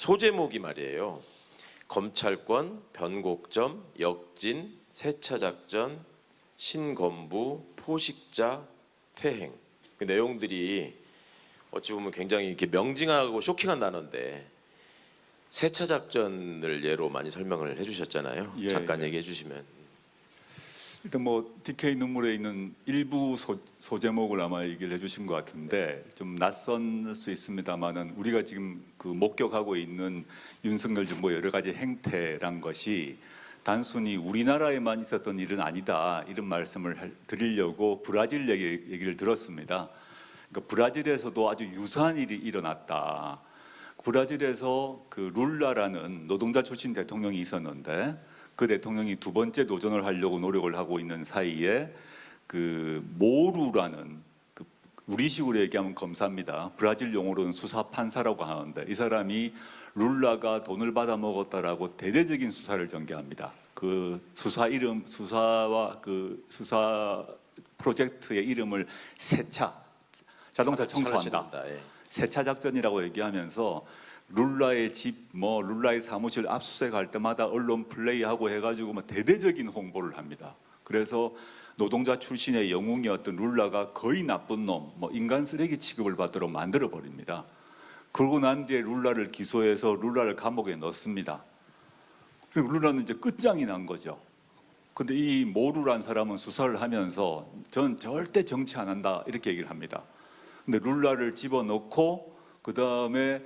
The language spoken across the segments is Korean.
소제목이 말이에요. 검찰권, 변곡점, 역진, 세차작전, 신건부, 포식자, 퇴행. 그 내용들이 어찌 보면 굉장히 이렇게 명징하고 쇼킹한 단어인데 세차작전을 예로 많이 설명을 해주셨잖아요. 잠깐 얘기해 주시면. 일단 뭐 DK 눈물에 있는 일부 소제목을 아마 얘기를 해주신 것 같은데 좀 낯설 수 있습니다만은 우리가 지금 그 목격하고 있는 윤석열 정부의 여러 가지 행태란 것이 단순히 우리나라에만 있었던 일은 아니다 이런 말씀을 드리려고 브라질 얘기를 들었습니다. 그러니까 브라질에서도 아주 유사한 일이 일어났다. 브라질에서 그 룰라라는 노동자 출신 대통령이 있었는데 그 대통령이 두 번째 도전을 하려고 노력을 하고 있는 사이에 그 모루라는 그 우리식으로 얘기하면 검사입니다. 브라질 용어로는 수사 판사라고 하는데 이 사람이 룰라가 돈을 받아 먹었다라고 대대적인 수사를 전개합니다. 그 수사와 그 수사 프로젝트의 이름을 세차, 자동차 청소한다. 세차 작전이라고 얘기하면서 룰라의 집, 룰라의 사무실 압수수색할 때마다 언론 플레이하고 해가지고 대대적인 홍보를 합니다. 그래서 노동자 출신의 영웅이었던 룰라가 거의 나쁜 놈, 인간 쓰레기 취급을 받도록 만들어 버립니다. 그러고 난 뒤에 룰라를 기소해서 룰라를 감옥에 넣습니다. 그리고 룰라는 이제 끝장이 난 거죠. 근데 이 모루란 사람은 수사를 하면서 전 절대 정치 안 한다 이렇게 얘기를 합니다. 근데 룰라를 집어넣고 그 다음에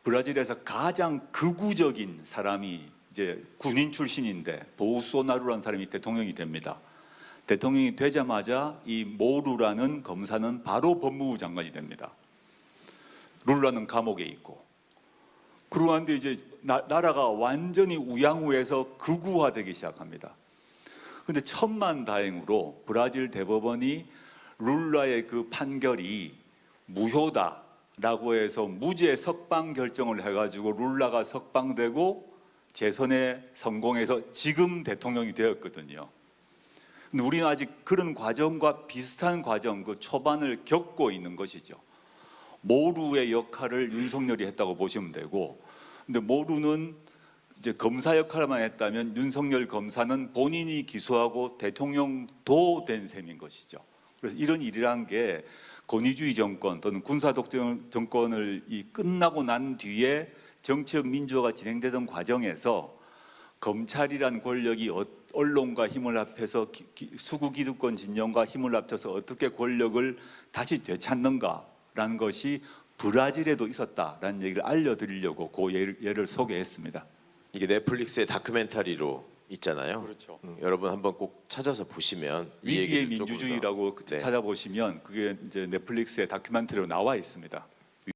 브라질에서 가장 극우적인 사람이 이제 군인 출신인데 보우소나루라는 사람이 대통령이 됩니다. 대통령이 되자마자 이 모루라는 검사는 바로 법무부 장관이 됩니다. 룰라는 감옥에 있고. 그러고 난데 이제 나라가 완전히 우양우에서 극우화되기 시작합니다. 근데 천만다행으로 브라질 대법원이 룰라의 그 판결이 무효다라고 해서 무죄 석방 결정을 해가지고 룰라가 석방되고 재선에 성공해서 지금 대통령이 되었거든요. 근데 우리는 아직 그런 과정과 비슷한 과정, 그 초반을 겪고 있는 것이죠. 모루의 역할을 윤석열이 했다고 보시면 되고, 근데 모루는 이제 검사 역할만 했다면 윤석열 검사는 본인이 기소하고 대통령도 된 셈인 것이죠. 그래서 이런 일이란 게 권위주의 정권 또는 군사독재 정권을 끝나고 난 뒤에 정치적 민주화가 진행되던 과정에서 검찰이란 권력이 언론과 힘을 합해서 수구 기득권 진영과 힘을 합쳐서 어떻게 권력을 다시 되찾는가라는 것이 브라질에도 있었다라는 얘기를 알려드리려고 그 예를 소개했습니다. 이게 넷플릭스의 다큐멘터리로 있잖아요. 그렇죠. 여러분 한번 꼭 찾아서 보시면 위기의 민주주의라고 찾아보시면 그게 이제 넷플릭스의 다큐멘터리로 나와 있습니다.